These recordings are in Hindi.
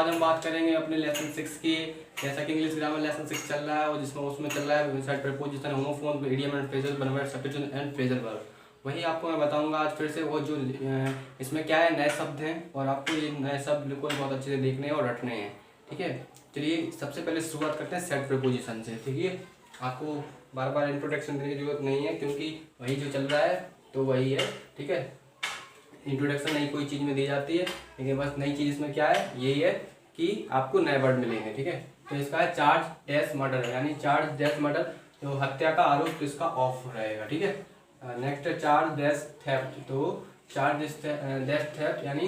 आज हम बात करेंगे अपने लेसन 6 की। जैसा कि इंग्लिश ग्रामर लेसन 6 चल रहा है और जिसमें उसमें चल रहा है set preposition, homophone, idiom and phrasal, verb, substitution and phrasal verb. वही आपको मैं बताऊंगा आज फिर से। वो जो इसमें क्या है, नए शब्द हैं और आपको ये नए शब्द बिल्कुल बहुत अच्छे से देखने हैं और रटने हैं। ठीक है, चलिए सबसे पहले शुरुआत करते हैं सेट प्रीपोजिशन से। ठीक है, आपको बार बार इंट्रोडक्शन देने की जरूरत नहीं है क्योंकि वही जो चल रहा है तो वही है। ठीक है, इंट्रोडक्शन नई कोई चीज़ में दी जाती है, लेकिन बस नई चीज़ इसमें क्या है, यही है कि आपको नए वर्ड मिलेंगे। ठीक है, तो इसका है चार्ज डैश मर्डर, यानी चार्ज डैश मर्डर जो हत्या का आरोप, तो इसका ऑफ रहेगा। ठीक है, नेक्स्ट है चार्ज डैश थेफ्ट, तो चार्ज डैश थेफ्ट यानी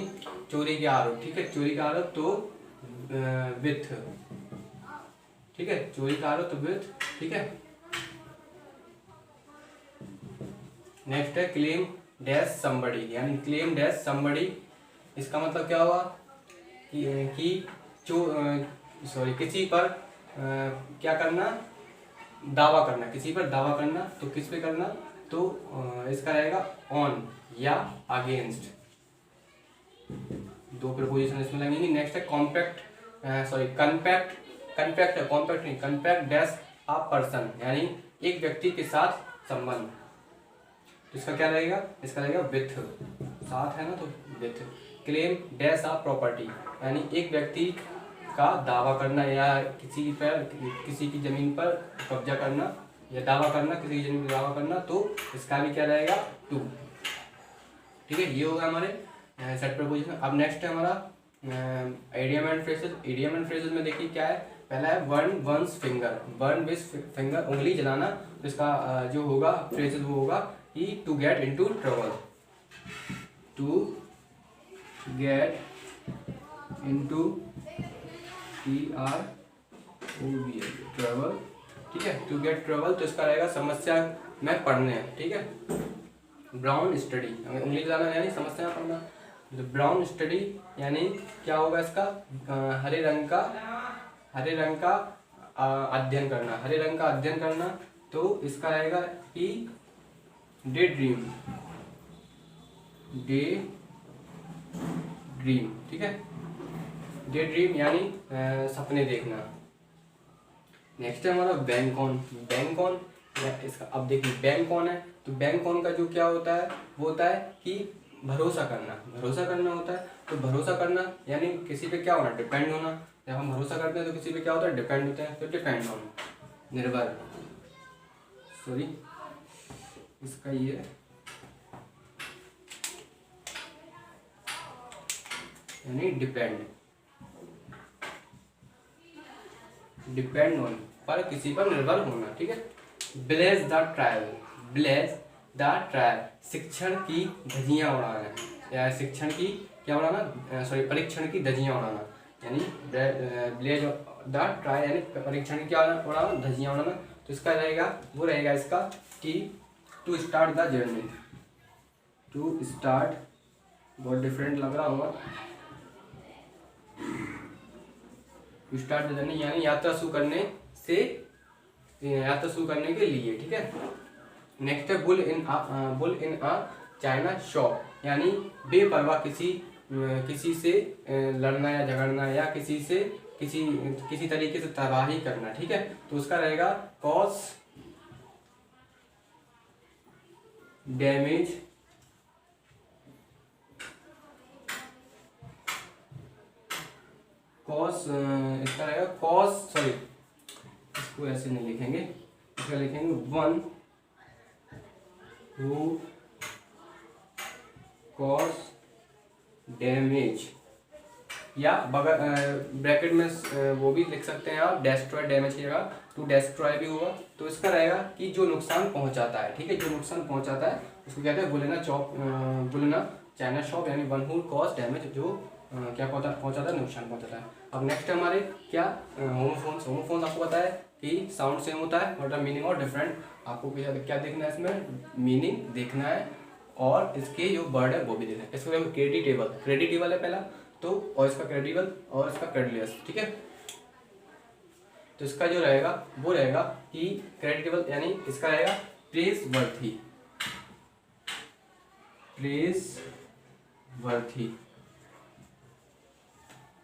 चोरी के आरोप। ठीक है, चोरी का आरोप तो विथ। ठीक है, चोरी का आरोप तो विथ। ठीक है, नेक्स्ट है क्लेम डैश समबडी, यानी क्लेम डैश समबडी। इसका मतलब क्या हुआ कि किसी पर क्या करना, दावा करना, किसी पर दावा करना। तो किस पे करना, तो इसका रहेगा ऑन या अगेंस्ट। दो प्रीपोजिशन इसमें लगेंगी। नेक्स्ट है कॉम्पैक्ट कन्पैक्ट, कन्पैक्ट है, कॉम्पैक्ट नहीं, कन्पैक्ट डैश अ पर्सन, यानी एक व्यक्ति के साथ संबंध। तो इसका क्या रहेगा, इसका रहेगा विथ, साथ है ना तो with. Claim dash a property, यानी एक व्यक्ति का दावा करना या किसी पर, किसी की जमीन पर कब्जा करना या दावा करना, किसी की जमीन पर दावा करना, तो इसका भी क्या रहेगा, टू। ठीक है, ये होगा हमारे सेट प्रीपोजिशन। अब नेक्स्ट है हमारा idiom and phrases. Idiom and phrases में देखिए क्या है, पहला है burn one's finger, burn with finger, उंगली जलाना। तो इसका जो होगा फ्रेजेस वो होगा कि to get into trouble, to get into trouble. ठीक है, टू गेट ट्रबल, तो इसका रहेगा समस्या में पढ़ने। ठीक है, ब्राउन स्टडी, उंगली जलाना यानी समस्या में पढ़ना। तो ब्राउन स्टडी यानी क्या होगा इसका, हरे रंग का अध्ययन करना, हरे रंग का अध्ययन करना। तो इसका रहेगा कि डे ड्रीम, डे ड्रीम। ठीक है, डे ड्रीम यानी सपने देखना। नेक्स्ट है हमारा बैंक ऑन, बैंक ऑन इसका, अब देखिए बैंक ऑन है तो बैंक ऑन का जो क्या होता है वो होता है कि भरोसा करना, भरोसा करना होता है। तो भरोसा करना यानी किसी पे क्या होना, डिपेंड होना। जब हम भरोसा करते हैं तो किसी पे क्या होता है, डिपेंड होते हैं। तो डिपेंड ऑन, निर्भर, सॉरी इसका ये यानी डिपेंड, डिपेंड ऑन, पर किसी पर निर्भर होना। ठीक है, blaze the trail, blaze the trail शिक्षण की धज्जियां उड़ाना, या शिक्षण की क्या उड़ाना, परीक्षण की धज्जियां उड़ाना, यानी ब्लेज द ट्रायल यानी परीक्षण की क्या उड़ाना, धज्जियां उड़ाना। तो इसका रहेगा वो रहेगा इसका कि to start the journey, to start, बहुत डिफरेंट लग रहा होगा, टू स्टार्ट द जर्नी यानी यात्रा शुरू करने से, यात्रा शुरू करने के लिए। ठीक है, नेक्स्ट है bull in a China shop, यानी बेपरवाह किसी से लड़ना या झगड़ना या किसी तरीके से तबाही करना। ठीक है, तो उसका रहेगा कॉज डैमेज, इसका रहेगा कॉज, इसको ऐसे नहीं लिखेंगे, इसका लिखेंगे वन हु कॉज डैमेज, या ब्रैकेट में वो भी लिख सकते हैं आप, डेस्ट्रॉय, डैमेज की जगह टू डेस्ट्रॉय भी होगा। तो इसका रहेगा कि जो नुकसान पहुंचाता है। ठीक है, जो नुकसान पहुंचाता है उसको कहते हैं बुलना चाइना शॉप, यानी वन हु कॉज डैमेज, जो क्या पहुंचाता है, नुकसान पहुंचाता है। अब नेक्स्ट हमारे क्या, होमोफोन्स। होमोफोन्स आपको पता है कि साउंड सेम होता है, मतलब मीनिंग और डिफरेंट। आपको क्या देखना है, इसमें मीनिंग देखना है और इसके जो वर्ड है वो भी देखना है। इसको क्रेडिटेबल, क्रेडिटेबल है पहला तो, और इसका क्रेडिबल और इसका क्रेडिलियस। ठीक है, तो इसका जो रहेगा वो रहेगा कि क्रेडिटेबल यानी इसका रहेगा प्रेज वर्थी, प्रेज वर्थी,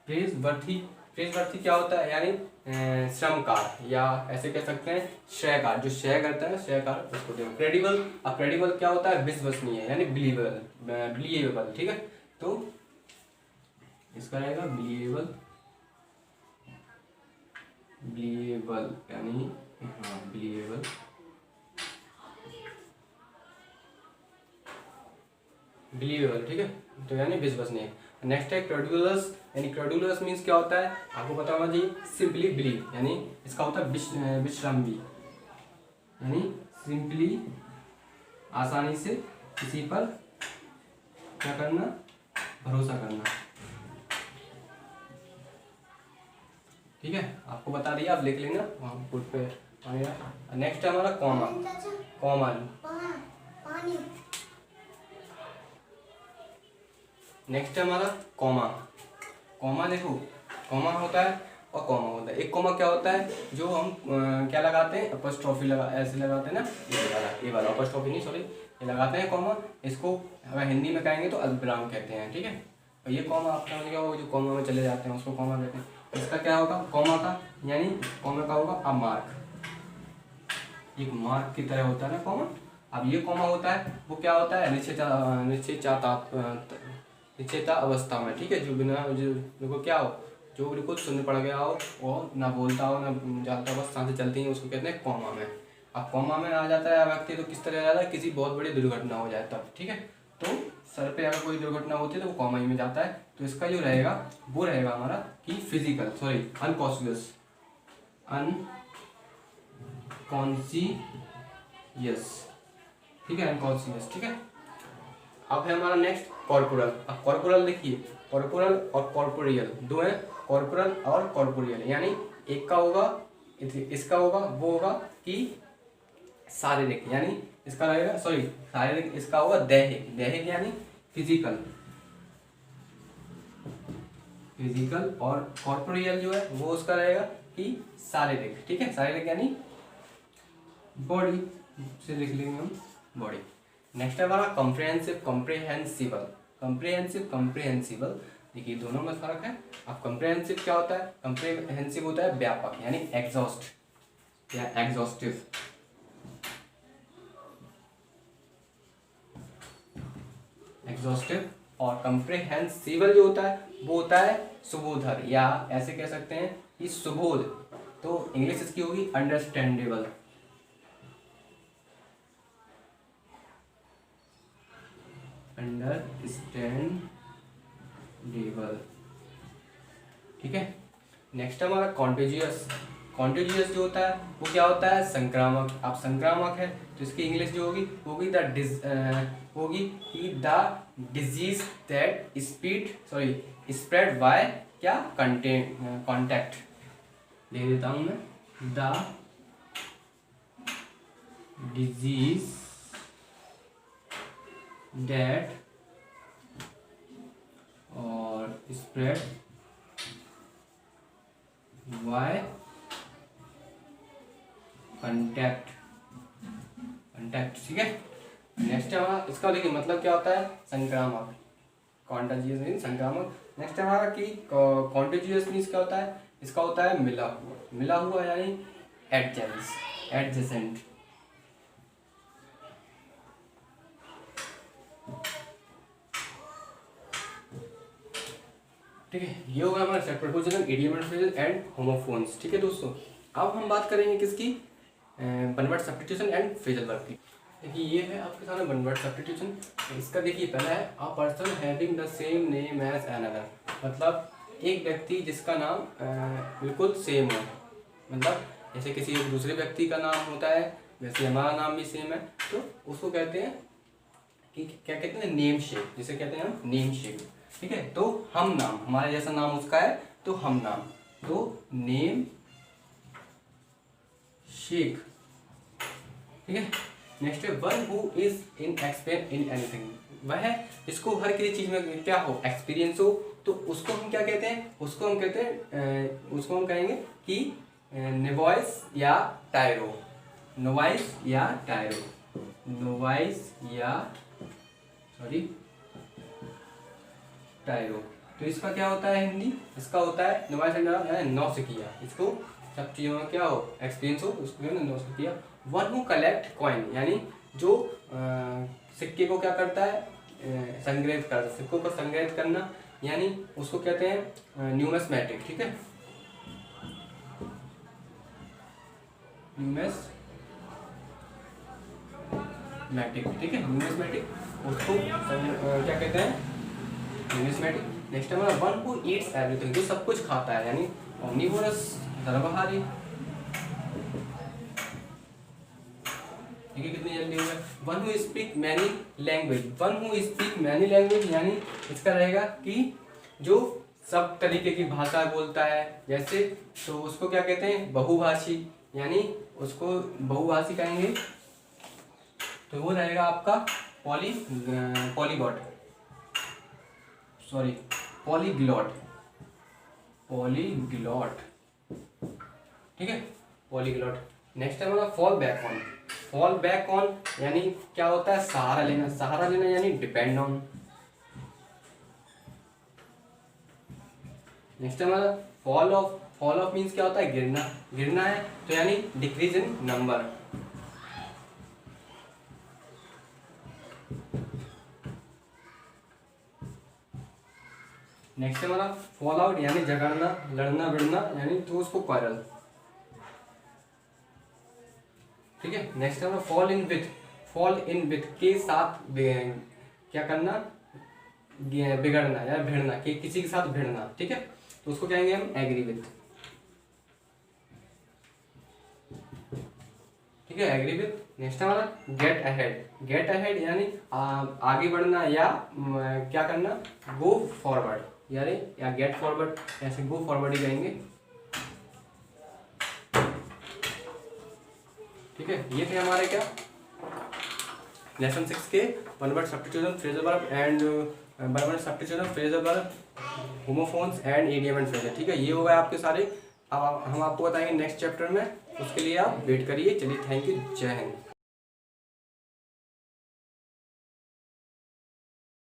प्रेसवर्थी क्या होता है, यानी श्रमकार, या ऐसे कह सकते हैं श्रेयकार, जो श्रेय करता है श्रेयकार उसको देखो। क्रेडिबल, अब क्रेडिबल क्या होता है, विश्वसनीय यानी बिलीवेबल, बिलीवेबल, ठीक है। तो इसका रहेगा बिलीवेबल, बिलीवेबल यानी हाँ बिलीवेबल, बिलीवेबल, ठीक है, तो यानी विश्वसनीय। नेक्स्ट है क्रेडुलस, यानी क्रेडुलस मीन्स क्या होता है, आपको पता होना चाहिए, सिंपली बिलीव, यानी इसका होता है विश्राम्बी, यानी सिंपली आसानी से किसी पर क्या करना, भरोसा करना, ठीक है, आपको बता दिया, आप लिख लेना वहाँ बोर्ड पे। नेक्स्ट है हमारा कॉमन, नेक्स्ट है हमारा कॉमा देखो, कॉमा होता है और कॉमा होता है। एक कॉमा क्या होता है, जो हम क्या लगाते हैं, अपॉस्ट्रोफी ऐसे लगाते हैं ना, ये वाला अपॉस्ट्रोफी नहीं, सॉरी, ये लगाते हैं कॉमा, इसको अगर हिंदी में कहेंगे तो अल्पविराम कहते हैं, ठीक है। और ये कॉमा आपका समझ गया, वो जो कॉमा में चले जाते हैं उसको कॉमा कहते हैं। इसका क्या होगा, कॉमा का यानी कॉमा का होगा अ मार्क, एक मार्क की तरह होता है ना कॉमा। अब ये कॉमा होता है वो क्या होता है, निश्चिता अवस्था में, ठीक है, जो बिना जो क्या हो, जो बिल्कुल शून्य पड़ गया हो और ना बोलता हो ना जानता हो, बस सांसें चलती हैं, उसको कहते हैं कॉमा में। अब कॉमा में आ जाता है व्यक्ति तो किस तरह जाता है, किसी बहुत बड़ी दुर्घटना हो जाए तब, ठीक है। तो सर पे अगर कोई दुर्घटना होती है तो वो कॉमा ही में जाता है। तो इसका जो रहेगा वो रहेगा हमारा कि फिजिकल, सॉरी अनकॉन्शियस, अनकॉन्शियस, ठीक है, अनकॉन्शियस, ठीक है। अब है हमारा नेक्स्ट कॉर्पोरल। अब कॉर्पोरल देखिए, कॉर्पोरल और कॉर्पोरियल दो है, कॉर्पोरल और कॉर्पोरियल, यानी एक का होगा, इसका होगा वो होगा कि शारीरिक, यानी इसका रहेगा, सॉरी शारीरिक, इसका होगा दैहिक, दैहिक यानी फिजिकल, फिजिकल, और कॉर्पोरियल जो है वो उसका रहेगा कि शारीरिक, ठीक है, शारीरिक यानी बॉडी से लिख लेंगे हम बॉडी। नेक्स्ट है हमारा कॉम्प्रिहेंसिव, कॉम्प्रिहेंसिबल, कॉम्प्रिहेंसिव, कॉम्प्रिहेंसिबल, देखिए दोनों में फर्क है। अब कॉम्प्रिहेंसिव क्या होता है, कॉम्प्रिहेंसिव होता है व्यापक, यानी एग्जॉस्ट या एग्जॉस्टिव, एग्जॉस्टिव। और कॉम्प्रिहेंसिबल जो होता है वो होता है सुबोधर, या ऐसे कह सकते हैं कि सुबोध, तो इंग्लिश इसकी होगी अंडरस्टैंडेबल, अंडरस्टैंडेबल, ठीक है। नेक्स्ट हमारा कॉन्टेजियस, कॉन्टेजियस जो होता है वो क्या होता है, संक्रामक। अब संक्रामक है तो इसकी इंग्लिश जो होगी वो होगी the disease that spread by क्या, कॉन्टैक्ट, लिख देता हूँ मैं, द डिजीज दैट और स्प्रेड बाय कंटैक्ट, ठीक है। नेक्स्ट है हमारा, इसका देखिए मतलब क्या होता है, संक्रामक, कॉन्टेजियस मीन संक्रामक। नेक्स्ट है हमारा कि कॉन्टेजियस मीन्स क्या होता है, इसका होता है मिला हुआ यानी एडजेसेंट, ठीक है। ये होगा हमारा set preposition, idiom and phrasal and homophones, ठीक है दोस्तों। अब हम बात करेंगे किसकी, one word substitution and phrasal verb की। देखिए ये है आपके सामने वन वर्ड सब्स्टिट्यूशन। इसका देखिए पहला है a person having the same name as another, मतलब एक व्यक्ति जिसका नाम बिल्कुल सेम हो, मतलब जैसे किसी दूसरे व्यक्ति का नाम होता है वैसे हमारा नाम भी सेम है, तो उसको कहते हैं कि क्या कहते हैं, नेम शेप, जिसे कहते हैं हम नेम शेप, ठीक है। तो हम नाम, हमारे जैसा नाम उसका है तो हम नाम, तो नेम शेप, ठीक है। नेक्स्ट है one who is in experience in anything, वह है जिसको हर किसी चीज में क्या हो, एक्सपीरियंस हो, तो उसको हम क्या कहते हैं, उसको हम कहेंगे कि नोवाइस या टायरो, नोवाइस या टायरो, नोवाइस या टायरो, तो इसका क्या होता है हिंदी, इसका होता है नौसिखिया। इसको सब चीज़ों में क्या हो एक्सपीरियंस हो उसको नौसिखिया। वन हु कलेक्ट कॉइन यानी जो सिक्के को क्या करता है संग्रहित करता है, सिक्कों को संग्रहित करना यानी उसको कहते हैं न्यूमिस्मेटिक। ठीक है, न्यूमिस्मेटिक। ठीक है, न्यूमिस्मेटिक उसको क्या कहते हैं न्यूमिस्मेटिक। नेक्स्ट हमारा वन हु ईट्स एवरीथिंग, जो सब कुछ खाता है यानी ओमनिवोरस, सर्वहारी। ठीक है, कितनी जल्दी हो गया। One who speak many language, one who speak many language यानी इसका रहेगा कि जो सब तरीके की भाषा बोलता है जैसे, तो उसको क्या कहते हैं बहुभाषी, यानी उसको बहुभाषी कहेंगे। तो वो रहेगा आपका पॉलीग्लॉट। ठीक है, पॉलीग्लॉट। नेक्स्ट है हमारा fall back on. Fall back on यानी क्या होता है सहारा लेना, सहारा लेना यानी डिपेंड ऑन। नेक्स्ट हमारा fall of. Fall of means क्या होता है गिरना, गिरना है तो यानी डिक्रीज इन नंबर। नेक्स्ट हमारा फॉल आउट यानी झगड़ना, लड़ना भिड़ना यानी तो उसको क्वारल। ठीक है, नेक्स्ट हमारा fall in with. Fall in with के साथ क्या करना बिगड़ना या भिड़ना, कि किसी के साथ भिड़ना। ठीक है, तो उसको कहेंगे हम एग्री विथ। ठीक है, एग्री विथ। नेक्स्ट हमारा गेट अहेड। गेट अहेड यानी आगे बढ़ना या क्या करना गो फॉरवर्ड यानी या गेट फॉरवर्ड, ऐसे गो फॉरवर्ड ही कहेंगे। ठीक है, ये थे हमारे क्या लेसन 6 के one word substitution, phrasal verb and one word substitution, phrasal verb, homophones and idiom and phrasal. ठीक है, ये हो गए आपके सारे। अब हम आपको बताएंगे नेक्स्ट चैप्टर में, उसके लिए आप वेट करिए। चलिए, थैंक यू, जय हिंद।